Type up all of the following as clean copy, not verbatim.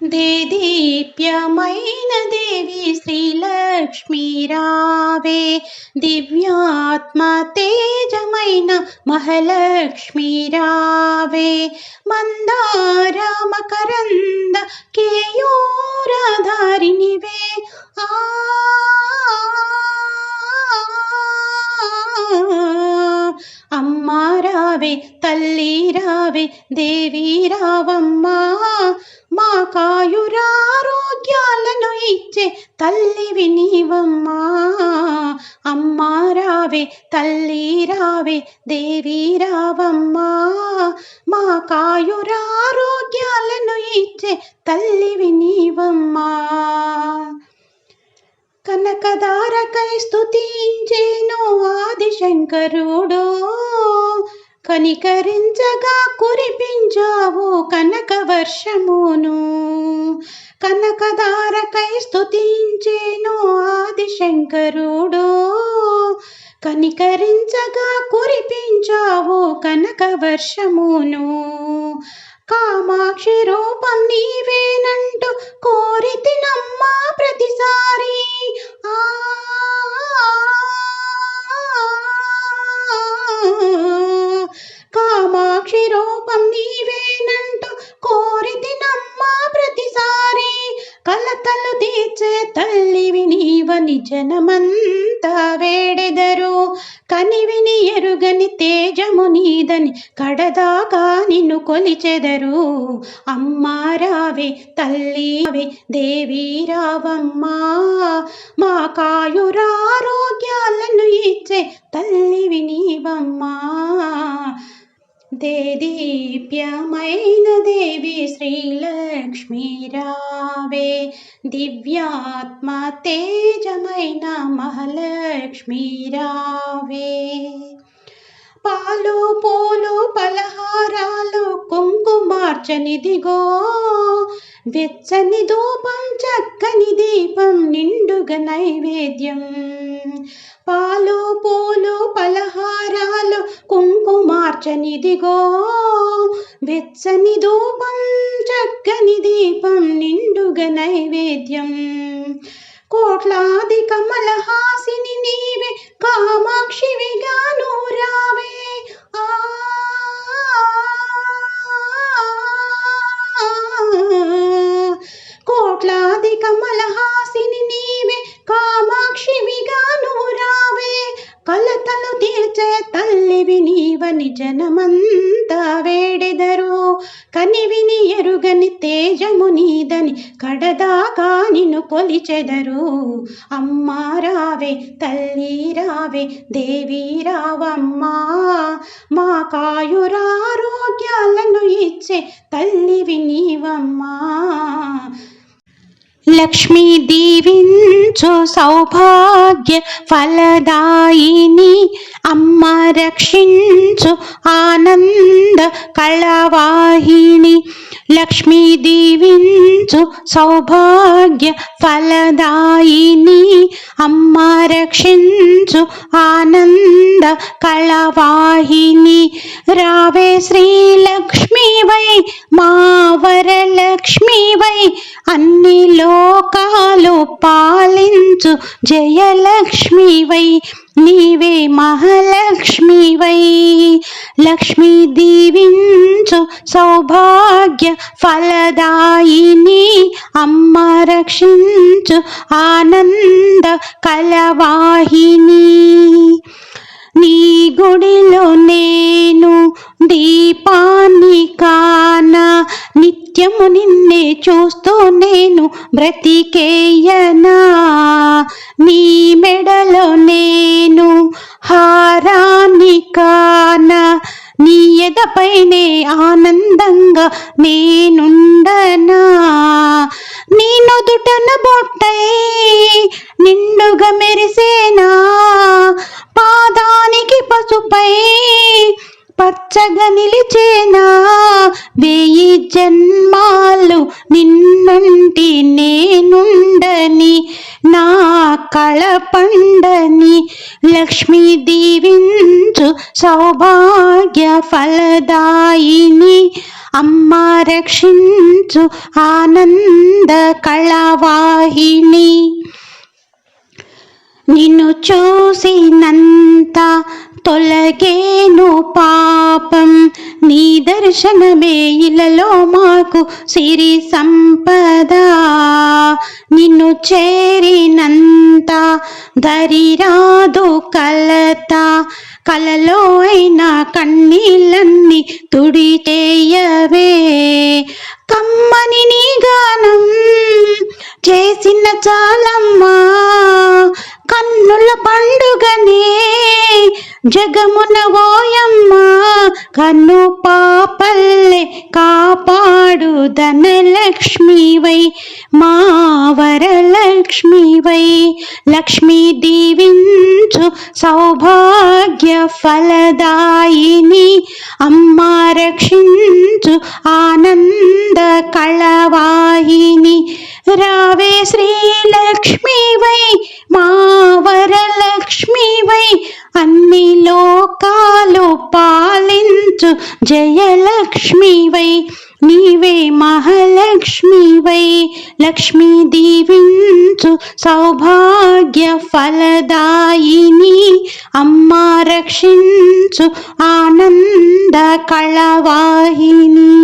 దేదీప్యమైన దేవి శ్రీలక్ష్మీ రావే, దివ్యాత్మ తేజమైన మహాలక్ష్మీ రావే, మందార మకరంద కేయూరధారిణివే, అమ్మా రావే, తల్లి రావే, దేవి రావమ్మా, మా కాయురారోగ్యాలను ఇచ్చే తల్లివి నీవమ్మా. అమ్మా రావే, తల్లి రావే, దేవి రావమ్మా, మా కాయురారోగ్యాలను ఇచ్చే తల్లివి నీవమ్మా. కనకదారకై స్తుతించేను ఆదిశంకరుడు, కనికరించగా కురిపించావు కనక వర్షమును. కనకదారకై స్తుతించేను ఆదిశంకరుడు, కనికరించగా కురిపించావు కనక వర్షమును. కామాక్షి రూపం నీవేనంటూ కోరితినమ్మా ప్రతిసారి, కామాక్షి రూపం నీవేనంటూ కోరితినమ్మా ప్రతిసారి, కలతలు తీర్చే తల్లివి నీవని జనమంతా వేడెదరు, కనివిని ఎరుగని తేజము నీదని కడదాకా నిన్ను కొలిచెదరు. అమ్మా రావే, తల్లి రావే, దేవి రావమ్మా, మా కాయురారోగ్యాలను ఇచ్చే తల్లివి నీవమ్మా. దేదీప్యమైన దేవి శ్రీలక్ష్మీ రావే, దివ్యాత్మ తేజమైన మహాలక్ష్మీ రావే, పాలు పూలు పలహారాలు కుంకుమార్చనిదిగో, వెచ్చని ధూపం చక్కని దీపం నిండుగా నైవేద్యం. పాలు పూలు పలహారాలు కుంకుమార్చనిదిగో, వెచ్చని ధూపం చక్కని దీపం నిండుగా నైవేద్యం. కోట్లాది కమలహాసిని నీవే, కామాక్షివిగాను రావే, కోట్లాది కమలహాసిని నీవే, కామాక్షివిగాను రావే, కలతలు తీర్చే తల్లివి నీవని జనమంతా వేడెదరు, కనివిని ఎరుగని తేజము నీదని కడదాకా నిన్ను కొలిచెదరు. అమ్మా రావే, తల్లి రావే, దేవి రావమ్మా, మా కాయురారోగ్యాలను ఇచ్చే తల్లివి నీవమ్మా. లక్ష్మీ దీవించు సౌభాగ్య ఫలదాయిని, అమ్మ రక్షించు ఆనంద కళవాహిని. లక్ష్మీ దీవించు సౌభాగ్య ఫలదాయిని, అమ్మ రక్షించు ఆనంద కళవాహిని. రావే శ్రీలక్ష్మీవై, మా వరలక్ష్మీవై, అన్ని లోకాలు పాలించు జయలక్ష్మీవై, నీవే మహాలక్ష్మీవై. లక్ష్మీ దీవించు సౌభాగ్య ఫలదాయిని, అమ్మ రక్షించు ఆనంద కళవాహిని. నీ గుడిలో నేను దీపాన్ని కానా, నిత్యము నిన్నే చూస్తూ నేను బ్రతికేయనా. నీ మెడలో నేను హారాన్ని కానా, నీ ఎదపైనే ఆనందంగా నేనుండనా. నీ నుదుటన బొట్టై నిండుగా మెరిసేనా, పాదానికి పసుపై పచ్చగా నిలిచేనా. వెయ్యి జన్మాలు నిన్నంటి నేనుండని, నా కళ పండని. లక్ష్మీ దీవించు సౌభాగ్య ఫలదాయిని, అమ్మా రక్షించు ఆనంద కళావాహిని. నిన్ను చూసినంత తొలగేను పాపం, నీ దర్శనమే ఇలలో మాకు సిరి సంపద. నిన్ను చేరినంత దరిరాదు కలత, కలలో అయినా కన్నీళ్ళన్నీ తుడిచేయవే. కమ్మని నీ గానం చేసిన చాలమ్మా, కన్నుల పండుగనే జగమున ఓయమ్మా. కన్ను పాపల్లె కాపాడు ధనలక్ష్మివై, మా వరలక్ష్మివై. లక్ష్మీ దీవించు సౌభాగ్య ఫలదాయిని, అమ్మా రక్షించు ఆనంద కళవాహిని. రావే శ్రీలక్ష్మివై, మా వరలక్ష్మివై, అన్ని లోకాలు పాలించు జయలక్ష్మివై. నీవే మహాలక్ష్మివై, లక్ష్మీ దీవించు సౌభాగ్య ఫలదాయిని, అమ్మా రక్షించు ఆనంద కళవాహిని.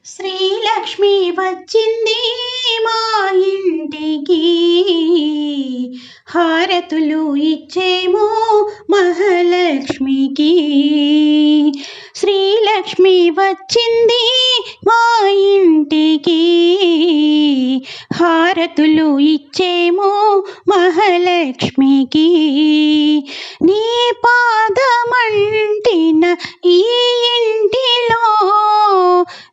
శ్రీలక్ష్మి వచ్చింది మా ఇంటికి, హారతులు ఇచ్చేమో మహాలక్ష్మికి. శ్రీలక్ష్మి వచ్చింది మా ఇంటికి, హారతులు ఇచ్చేమో మహాలక్ష్మికి. నీ పాదమంటిన ఈ ఇంటిలో,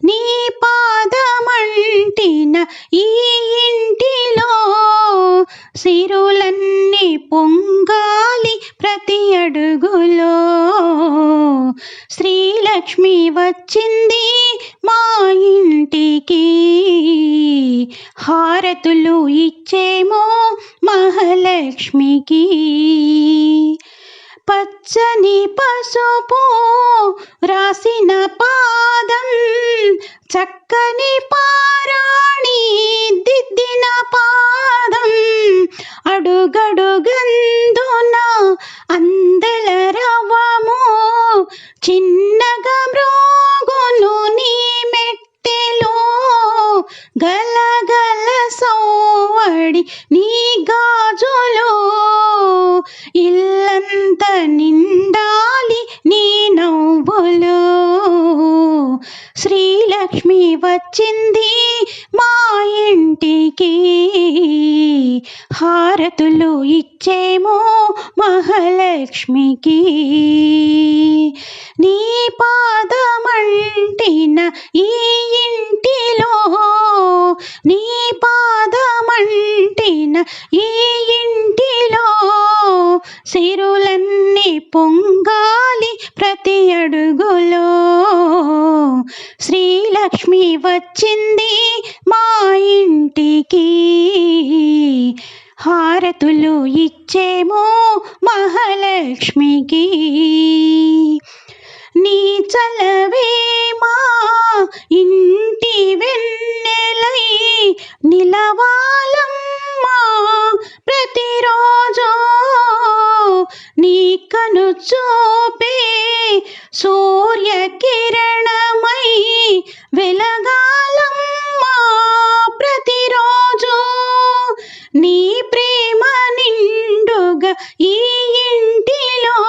నీ పాదమంటిన ఈ ఇంటిలో, సిరులన్నీ పొంగాలి ప్రతి అడుగులో. శ్రీలక్ష్మి వచ్చింది మా ఇంటికి, హారతులు ఇచ్చేమో మహాలక్ష్మికి. పచ్చని పసుపు రాసిన పాదం, చక్కని పారాణి దిద్దిన పాదం, అడుగడుగందున అందల రవము, చిన్నగా మ్రోగును నీ మెట్టెలో, గలగల సౌవడి నీ గాజులో. ఇల్లంత నిండాలి నీ నవ్వులు. శ్రీలక్ష్మి వచ్చింది మా ఇంటికి, హారతులు ఇచ్చేమో మహాలక్ష్మికి. నీ పాదమంటిన ఈ ఇంటిలో, నీ పాదమంటిన ఈ ఇంటిలో, సిరులన్నీ పొంగాలి ప్రతి అడుగులో. శ్రీలక్ష్మి వచ్చింది మా ఇంటికి, హారతులు ఇచ్చేమో మహాలక్ష్మికి. నీ చలవే మా ఇంటి వెన్నెలై నిలవాలమ్మా ప్రతిరోజు. నీ కను చూపే సూర్య కిరణమై వెలగాలమ్మా ప్రతిరోజు. నీ ప్రేమ నిండుగా ఈ ఇంటిలో,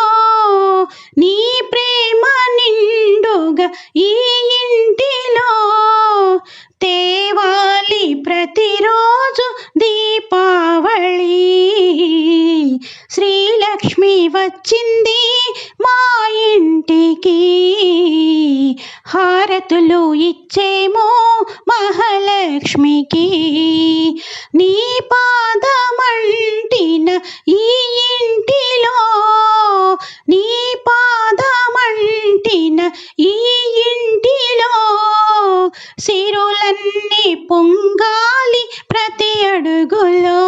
నీ ప్రేమ నిండుగా ఈ ఇంటిలో, తేవాలి ప్రతిరోజు దీపావళి. శ్రీలక్ష్మి వచ్చింది మా ఇంటికి, హారతులు ఇచ్చేమో మహాలక్ష్మికి. నీ పాదమంటిన ఈ ఇంటిలో, నీ పాదమంటిన ఈ ఇంటిలో, సిరులన్నీ పొంగాలి ప్రతి అడుగులో.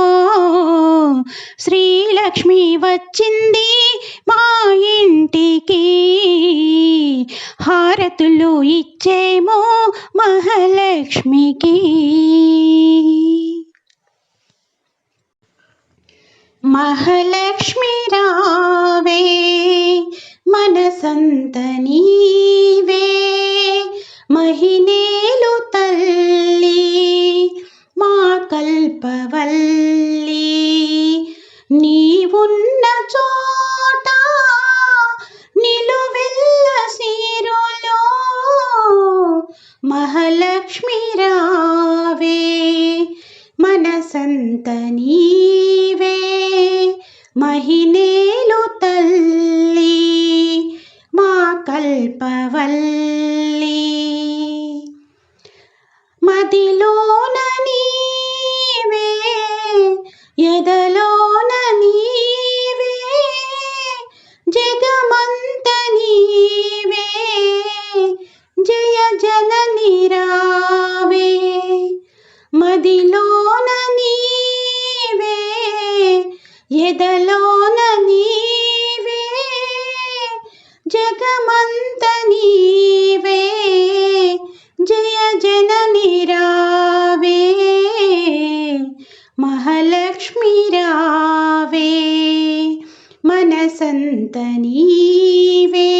శ్రీలక్ష్మి వచ్చింది మా ఇంటికి, హారతులు ఇచ్చేమో మహాలక్ష్మికి. మహాలక్ష్మి రావే మనసంత నీవే, మహినేలు తల్లి మా కల్పవల్లి. నీవున్న చోట నిలువెల్ల సిరులో, మహాలక్ష్మి రావే మనసంత నీవే, మహినేలు తల్లి మా కల్పవల్లి. మదిలోన నీవే ఎదలోన నీవే, జగమంత నీవే జయ జనని రావే. మదిలోన నీవే ఎదలోన నీవే, జగమంత నీవే జయ జనని రావే. మహాలక్ష్మి రావే మనసంత నీవే,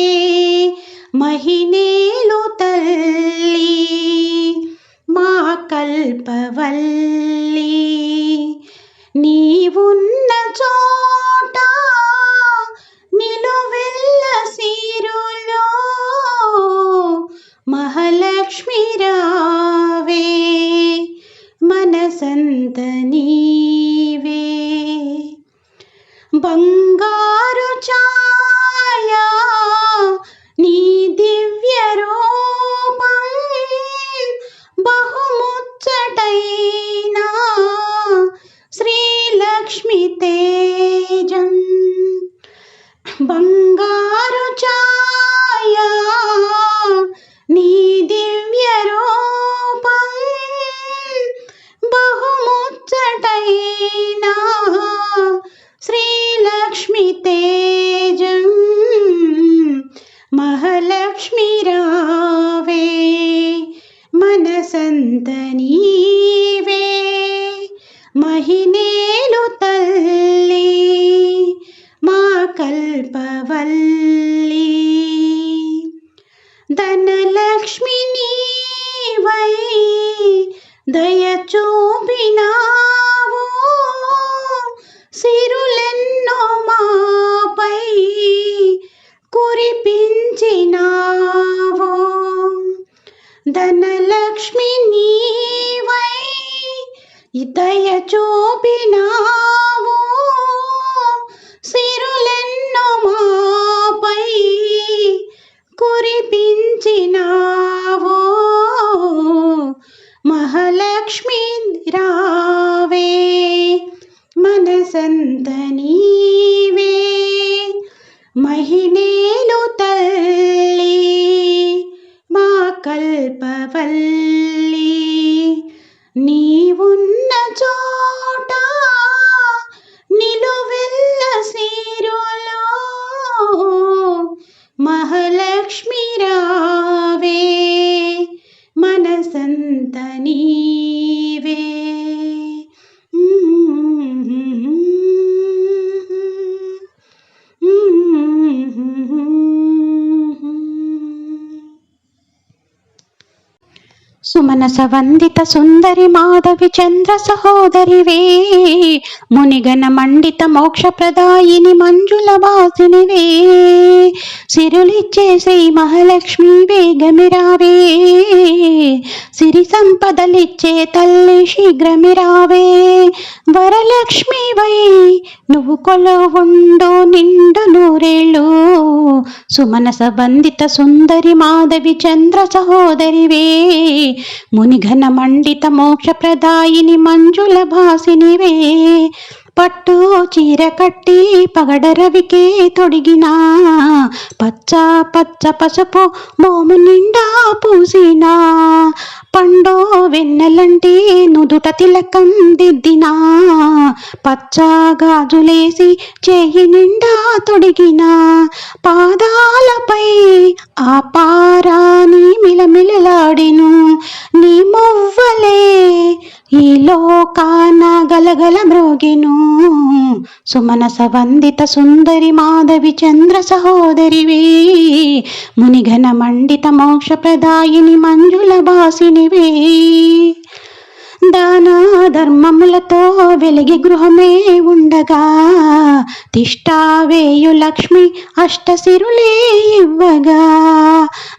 మహినేలు తల్లి మా కల్పవల్లి. నీవున్న చోట నిలువెల్ల సిరులో, మహాలక్ష్మి రావే మనసంత నీవే. బంగారు ఛాయ నీ దివ్య రూపం, బహుముచ్చటైనా శ్రీలక్ష్మి తేజం. బంగారు ఛాయ నీ దివ్య రూపం, బహుముచ్చటైనా శ్రీలక్ష్మి తేజం. మహాలక్ష్మి రావే మనసంత నీవే, మహినేలు తల్లి మా కల్పవల్లి. ధనలక్ష్మి నీవై దయ చూపినావు, సిరులెన్నో మాపై కురిపించినావు. ధనలక్ష్మి నీవై దయ చూపినావు, సిరులెన్నో మాపై కురిపించినావు. మహాలక్ష్మి రావే మనసంత నీవే, మహినేలు తల్లి మా కల్పవల్లి. నీవున్న చోట నిలువెల్ల సిరులో, మహాలక్ష్మి రావే మనసంత నీవే. సుమనస వందిత సుందరి మాధవి చంద్ర సహోదరివే, మునిగన మండిత మోక్ష ప్రదాయిని మంజుల వాసినివే. సిరులిచ్చే శ్రీ మహాలక్ష్మి వేగమిరావే, సిరి సంపదలిచ్చే తల్లి శీఘ్రమిరావే. వరలక్ష్మి వై నువ్వు కొలువుండు నిండు నూరేళ్ళు, సుమనస వందిత సుందరి మాధవి చంద్ర సహోదరివే, మునిఘన మండిత మోక్ష ప్రదాయిని మంజుల భాసినివే. పట్టు చీర కట్టి పగడ రవికే తొడిగిన, పచ్చ పచ్చ పసుపు మోము నిండా పూసిన నిండో వెన్నెలంటి నుదుట తిలకం దిద్దినా, పచ్చగాజులేసి చేయి నిండా తొడిగిన, పాదాలపై ఆ పారాని మిలమిలలాడిను, నీ మువ్వలే ఈ లోకాన గలగల మ్రోగెను. సుమనస వందిత సుందరి మాధవి చంద్ర సహోదరివే, మునిఘన మండిత మోక్ష ప్రదాయిని మంజుల బాసినివే. దాన ధర్మములతో వెలిగి గృహమే ఉండగా, తిష్టావేయు లక్ష్మి అష్టసిరులే ఇవ్వగా,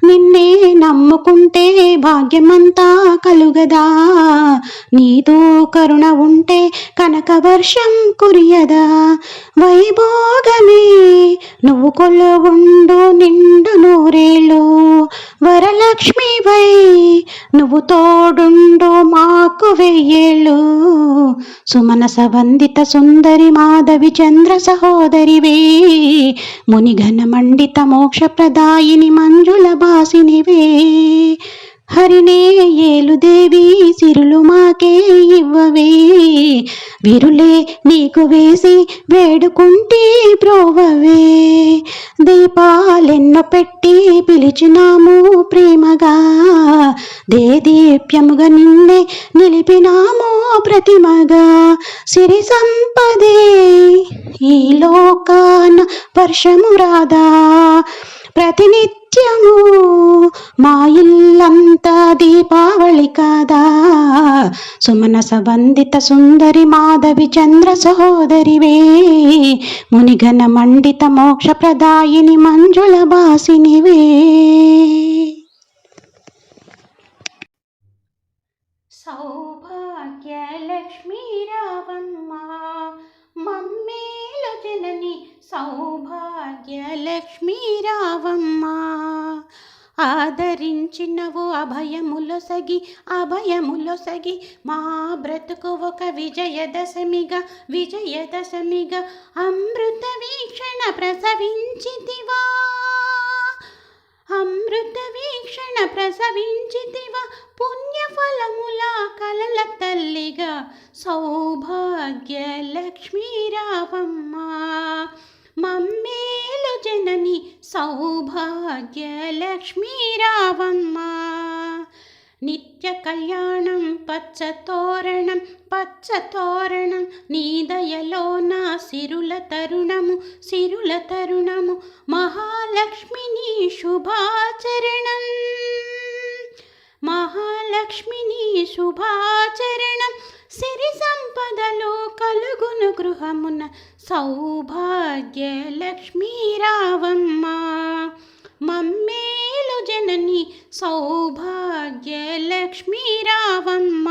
నిన్నే నమ్ముకుంటే భాగ్యమంతా కలుగదా, నీతో కరుణ ఉంటే కనక వర్షం కురియదా, వైభోగమే నువ్వు కొలువుండు నిండు నూరేళ్ళు, వరలక్ష్మివై నువ్వు తోడుండు మాకు వెయ్యేళ్ళు. సుమనస వందిత సుందరి మాధవి చంద్ర సహోదరివే, మునిఘన మండిత మోక్ష ప్రదాయిని మంజుల బాసినివే. హరినే ఏలుదేవి సిరులు మాకే ఇవ్వవే, విరులే నీకు వేసి వేడుకుంటే బ్రోవవే, దీపాలెన్నో పెట్టి పిలిచినాము ప్రేమగా, దేదీప్యముగా నిన్నే నిలిపినాము ప్రతిమగా, సిరి సంపదే ఈ లోకాన వర్షము రాదా, ప్రతినిత్యము మా ఇల్లంతా దీపావళి కాదా. సుమనస వందిత సుందరి మాధవి చంద్ర సహోదరివే, మునిఘన మండిత మోక్ష ప్రదాయిని మంజుల బాసినివే. సౌభాగ్యలక్ష్మీ రావమ్మ మమ్మేలు జనని, సౌభాగ్యలక్ష్మీ రావమ్మ. ఆదరించినవు అభయములొసగి అభయములొసగి, మా బ్రతుకు ఒక విజయదశమిగా విజయదశమిగా, అమృత వీక్షణ ప్రసవించితివా, అమృత వీక్షణ ప్రసవించితివా, పుణ్యఫలముల కలల తల్లిగా, సౌభాగ్యలక్ష్మీ రావమ్మ మమ్మేలు జనని, సౌభాగ్యలక్ష్మీ రావమ్మ. నిత్య కళ్యాణం పచ్చతోరణం పచ్చతోరణం, నీ దయలో నా సిరుల తరుణము సిరుల తరుణము, మహాలక్ష్మిని శుభాచరణం మహాలక్ష్మిని శుభాచరణం, సిరి సంపదలు కలుగును గృహమున, సౌభాగ్యలక్ష్మీ రావమ్మ మమ్మేలు జనని, సౌభాగ్యలక్ష్మీ రావమ్మ.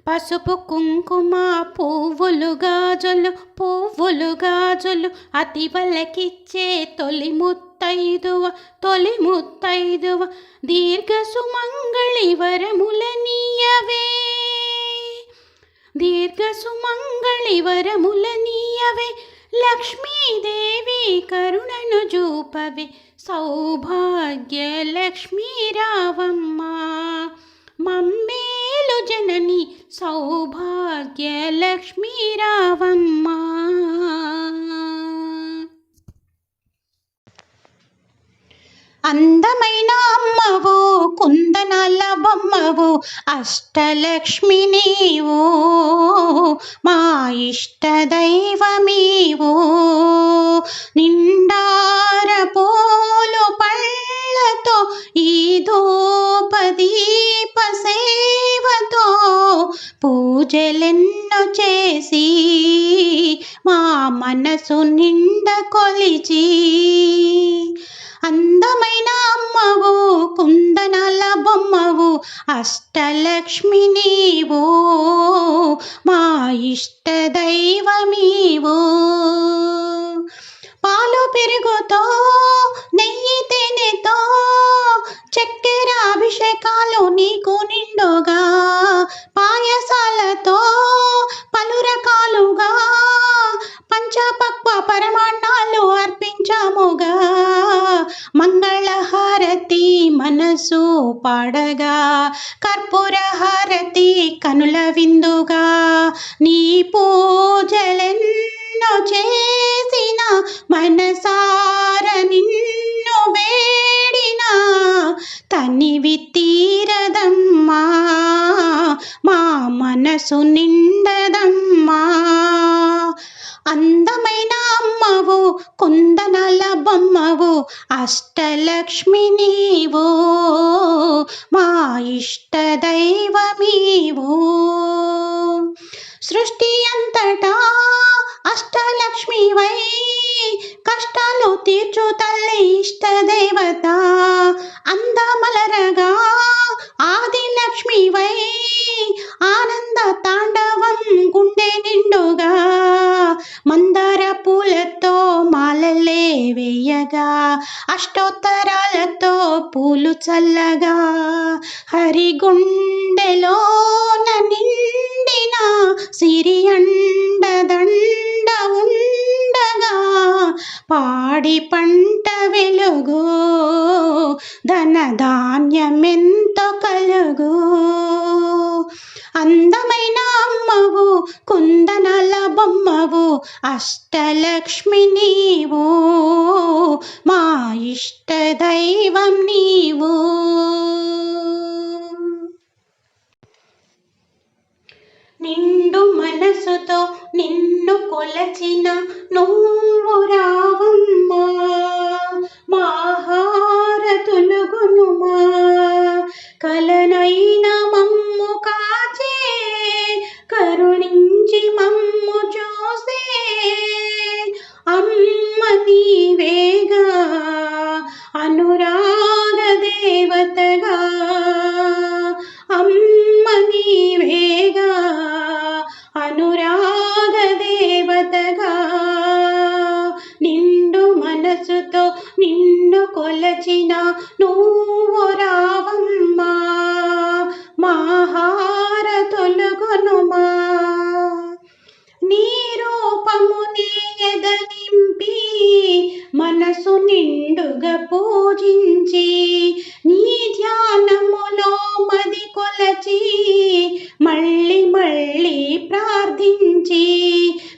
పసుపు కుంకుమ పువ్వులు గాజులు పువ్వులు గాజులు, అతి వలకిచ్చే తొలి ముత్తైదువ తొలి ముత్తైదువ, దీర్ఘ సుమంగళి వరములనీయవే దీర్ఘ సుమంగళి వరములనీయవే, లక్ష్మీదేవి కరుణను చూపవే, సౌభాగ్యలక్ష్మీ రావమ్మ మమ్మేలు జనని, సౌభాగ్యలక్ష్మీ రావమ్మ. అందమైన అమ్మవు కుందనాల బొమ్మవు, అష్టలక్ష్మి నీవు మా ఇష్ట దైవమీవు, నిండార పూలు పళ్ళతో ఈ ధూపదీప సేవతో, పూజలెన్నో చేసి మా మనసు నిండ కొలిచి, అందమైన అమ్మవు కుందనాల బొమ్మవు, అష్టలక్ష్మి నీవు మా ఇష్ట దైవమీవు. పాలు పెరుగుతో నెయ్యి తేనెతో చక్కెర అభిషేకాలు నీకు నిండుగా, పాయసాలతో పలు రకాలుగా పంచపక్వ పరమాన్నాలు అర్పించాముగా, మంగళహారతి మన మనసు పాడగా కర్పూర హారతి కనుల విందుగా నీ పూజలెన్నో చేసిన మనసార నిన్ను వేడిన తనివి తీరదమ్మా మా మనసు నిండదమ్మా. అందమైన అమ్మవు కుందనాల బొమ్మవు అష్టలక్ష్మి నీవు మా ఇష్ట దైవమీవు. సృష్టి అంతటా అష్టలక్ష్మివై కష్టాలు తీర్చు తల్లి ఇష్ట దేవత. అందమలరగా ఆది లక్ష్మివై ఆనంద తాండవం గుండె నిండుగా మందార పూలతో మాలలే వేయగా అష్టోత్తరాలతో పూలు చల్లగా హరి గుండెలోన నిండిన సిరి అండదండ ఉండగా పాడి పంట వెలుగు ధన ధాన్యమెంతో కలుగు. అందమైన అమ్మవు కుందనాల బొమ్మవు అష్టలక్ష్మి నీవు మా ఇష్ట దైవం నీవు. నిండు మనసుతో నిన్ను కొలచిన నువ్వు రావమ్మా మా హారతులు గునుమా. కలనైన మమ్ము కాచే కరుణించి మమ్ము చూసే అమ్మ నీవేగా అనురాగ దేవతగా. అమ్మ నీవేగా అనురాగ దేవతగా. నిండు మనసుతో నిన్ను కొలచిన నువ్వు రావమ్మా మా హారతులు గునుమా. నీ రూపము నీ ఎదనింపి మనసు నిండుగా పూజించి నీ ధ్యానములో మది కొలచి మళ్ళీ మళ్ళీ ప్రార్థించి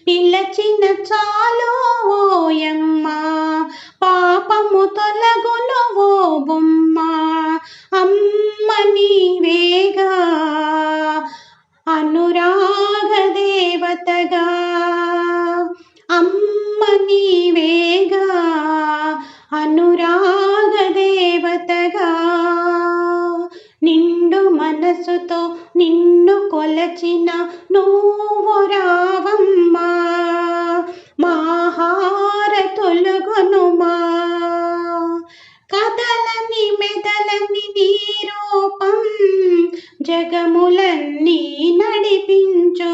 పిలచిన చాలు ఓయమ్మ పాపము తొలగును ఓ బొమ్మ. అమ్మ నీవేగా అనురాగ దేవతగా. అమ్మ నీవేగా అనురాగ దేవతగా. నిండు మనసుతో నిన్ను కొలచిన నువ్వు రావమ్మా మా హారతులు గునుమా. కదలని మెదలని నీ రూపం జగములన్నీ నడిపించు.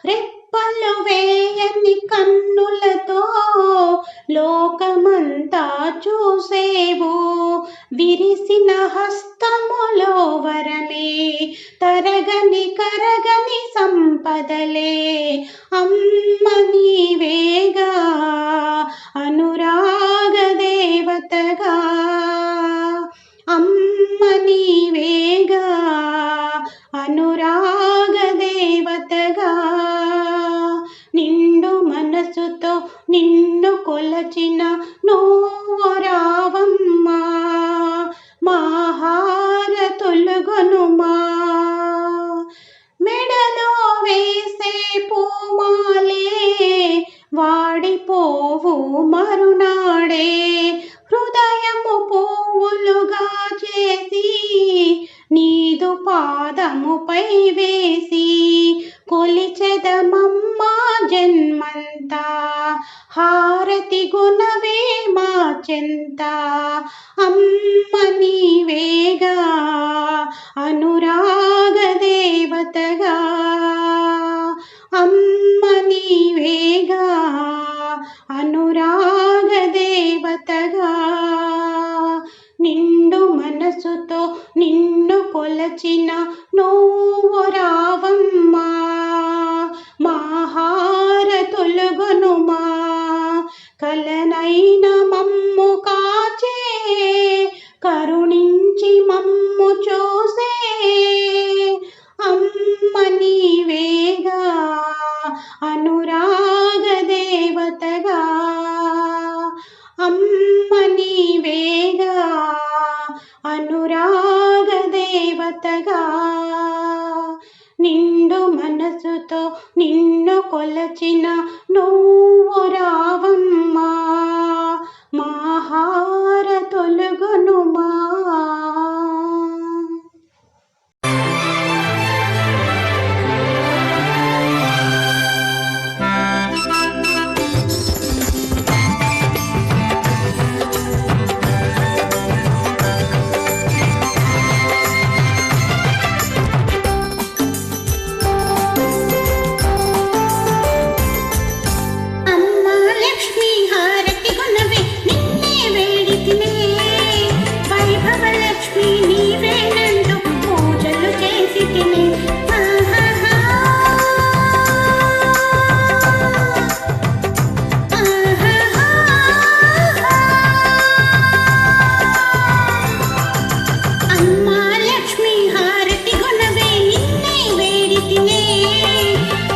రెప్పలు వేయని కన్నులతో లోకమంతా చూసేవు. విరిసిన హస్తములో వరమే తరగని కరగని సంపదలే. అమ్మ నీవేగా అనురాగ దేవతగా. అమ్మ నీవేగా అనురాగ దేవతగా. నిండు మనసుతో నిన్ను కొలచిన నువ్వు రావమ్మా మా హారతులు గునుమా. మెడలో వేసే పూమాలే వాడిపోవు మరునాడే హృదయము పువ్వులుగా చేసి నీదు పాదముపై వేసి కొలిచెదమమ్మ జన్మంతా హారతి గుణవే మా చెంత. అమ్మ నీవేగా అనురాగ దేవతగా. అమ్మ నీవేగా అనురాగ దేవతగా. నిండు మనసుతో నిన్ను కొలచిన నువ్వు రావమ్మా మా హారతులు గునుమా. కలనైన మమ్ము కాచే కరుణించి కరుణించి మమ్ము చూసే అమ్మ నీవేగా అనురాగ దేవతగా అమ్మ నీవేగా అనురాగ దేవతగా నిండు మనసుతో నిన్ను కొలచిన నువ్వు రావమ్మా మా హారతులుగునుమా.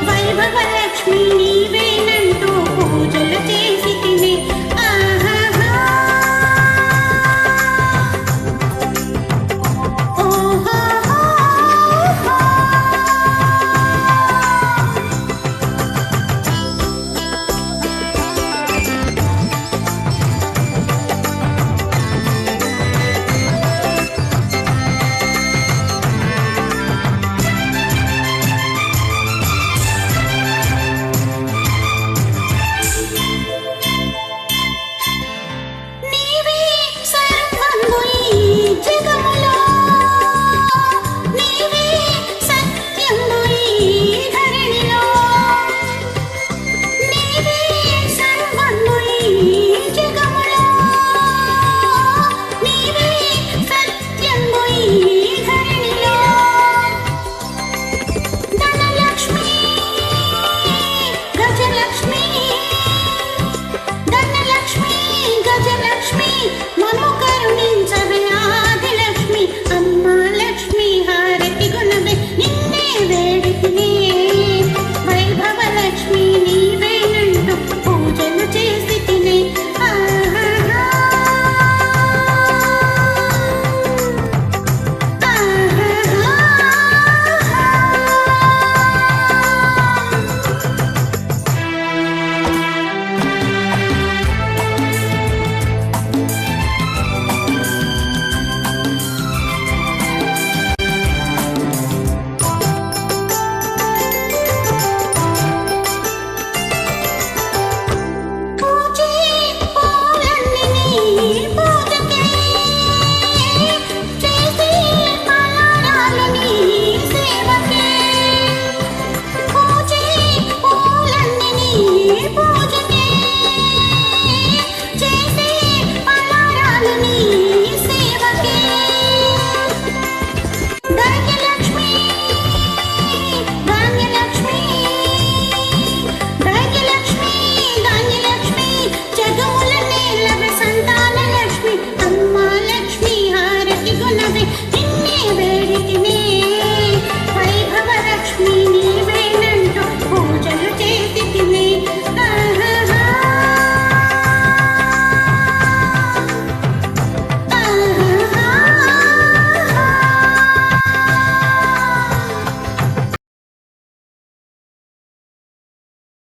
వైభవ లక్ష్మి